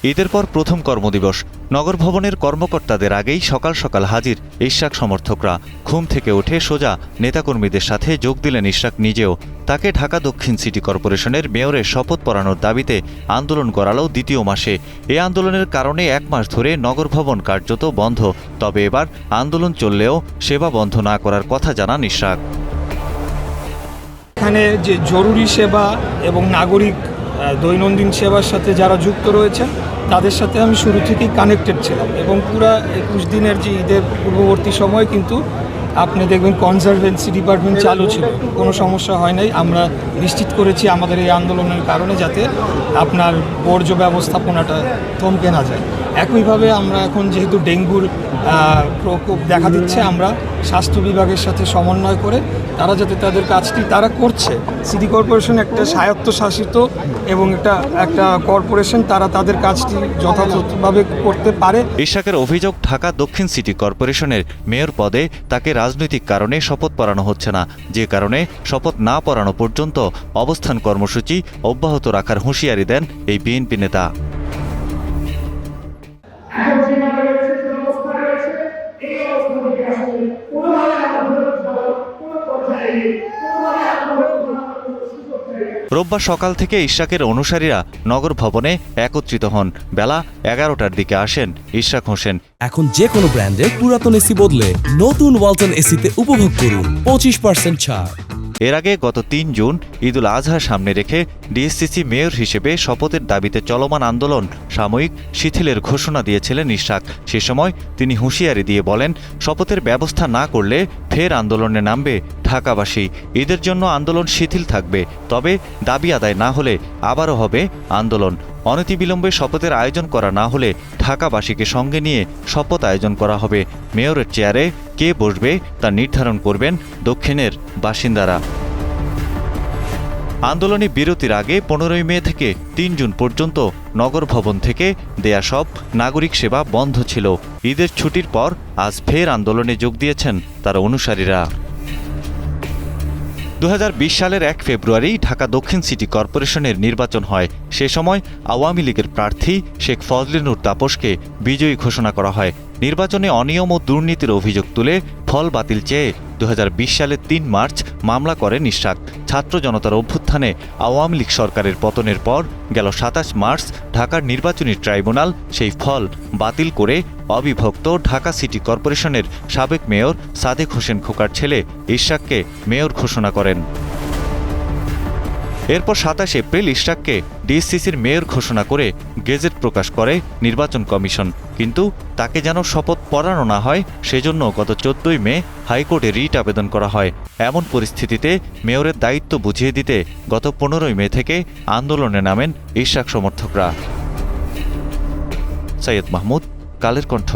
ঈদের পর প্রথম কর্মদিবস। নগর ভবনের কর্মকর্তাদের আগেই সকাল সকাল হাজির ইশরাক সমর্থকরা। ঘুম থেকে উঠে সোজা নেতাকর্মীদের সাথে যোগ দিলেন ইশরাক নিজেও। তাকে ঢাকা দক্ষিণ সিটি কর্পোরেশনের মেয়রের শপথ পড়ানোর দাবিতে আন্দোলন করালো দ্বিতীয় মাসে। এই আন্দোলনের কারণে 1 মাস ধরে নগর ভবন কার্যত বন্ধ। তবে এবার আন্দোলন চললেও সেবা বন্ধ না করার কথা জানান ইশরাক। এখানে যে জরুরি সেবা এবং নাগরিক দৈনন্দিন সেবার সাথে যারা যুক্ত রয়েছে তাদের সাথে আমি শুরু থেকেই কানেক্টেড ছিলাম এবং পুরা 21 দিনের যে ঈদের পূর্ববর্তী সময় কিন্তু আপনি দেখবেন কনজারভেন্সি ডিপার্টমেন্ট চালু ছিল, কোনো সমস্যা হয় নাই। আমরা নিশ্চিত করেছি আমাদের এই আন্দোলনের কারণে যাতে আপনার বর্জ্য ব্যবস্থাপনাটা থমকে না যায়। একইভাবে আমরা এখন যেহেতু ডেঙ্গুর প্রকোপ দেখা দিচ্ছে, আমরা স্বাস্থ্য বিভাগের সাথে সমন্বয় করে তারা যাতে তাদের কাজটি তারা করছে। সিটি কর্পোরেশন একটা স্বায়ত্তশাসিত এবং একটা কর্পোরেশন, তারা তাদের কাজটি যথাযথভাবে করতে পারে। ইশরাকের অভিযোগ, ঢাকা দক্ষিণ সিটি কর্পোরেশনের মেয়র পদে তাকে রাজনৈতিক কারণে শপথ পড়ানো হচ্ছে না, যে কারণে শপথ না পড়ানো পর্যন্ত অবস্থান কর্মসূচি অব্যাহত রাখার হুঁশিয়ারি দেন এই বিএনপি নেতা। রোববার সকাল থেকে ইশরাকের অনুসারীরা নগর ভবনে একত্রিত হন। বেলা 11টার দিকে আসেন ইশরাক হোসেন। এখন যে কোনো ব্র্যান্ডের পুরাতন এসি বদলে নতুন ওয়ালটন এসিতে উপভোগ করুন 25% ছাড়। এর আগে গত 3 জুন ঈদুল আজহা সামনে রেখে ডিএসসিসি মেয়র হিসেবে শপথের দাবিতে চলমান আন্দোলন সাময়িক শিথিলের ঘোষণা দিয়েছিলেন ইশরাক। সে সময় তিনি হুঁশিয়ারি দিয়ে বলেন, শপথের ব্যবস্থা না করলে ফের আন্দোলনে নামবে ঢাকাবাসী। ঈদের জন্য আন্দোলন শিথিল থাকবে, তবে দাবি আদায় না হলে আবারও হবে আন্দোলন। অনতিবিলম্বে শপথের আয়োজন করা না হলে ঢাকাবাসীকে সঙ্গে নিয়ে শপথ আয়োজন করা হবে। মেয়রের চেয়ারে কে বসবে তা নির্ধারণ করবেন দক্ষিণের বাসিন্দারা। আন্দোলনে বিরতির আগে 15ই মে থেকে 3 জুন পর্যন্ত নগর ভবন থেকে দেয়া সব নাগরিক সেবা বন্ধ ছিল। ঈদের ছুটির পর আজ ফের আন্দোলনে যোগ দিয়েছেন তার অনুসারীরা। 2020 সালের 1 ফেব্রুয়ারি ঢাকা দক্ষিণ সিটি কর্পোরেশনের নির্বাচন হয়। সে সময় আওয়ামী লীগের প্রার্থী শেখ ফজলে নূর তাপসকে বিজয়ী ঘোষণা করা হয়। নির্বাচনে অনিয়ম ও দুর্নীতির অভিযোগ তুলে ফল বাতিল চেয়ে 2020 সালের 3 মার্চ মামলা করেন ইশরাক। ছাত্র জনতার অভ্যুত্থানে আওয়ামী লীগ সরকারের পতনের পর গেল 27 মার্চ ঢাকার নির্বাচনী ট্রাইব্যুনাল সেই ফল বাতিল করে অবিভক্ত ঢাকা সিটি কর্পোরেশনের সাবেক মেয়র সাদেক হোসেন খোকার ছেলে ইশরাককে মেয়র ঘোষণা করেন। এরপর 27 এপ্রিল ইশরাককে ডিএসসিসির মেয়র ঘোষণা করে গেজেট প্রকাশ করে নির্বাচন কমিশন। কিন্তু তাকে যেন শপথ পড়ানো না হয়, সেজন্য গত 14ই মে হাইকোর্টে রিট আবেদন করা হয়। এমন পরিস্থিতিতে মেয়রের দায়িত্ব বুঝিয়ে দিতে গত 15ই মে থেকে আন্দোলনে নামেন ইশরাক সমর্থকরা। সৈয়দ মাহমুদ, কালের কণ্ঠ।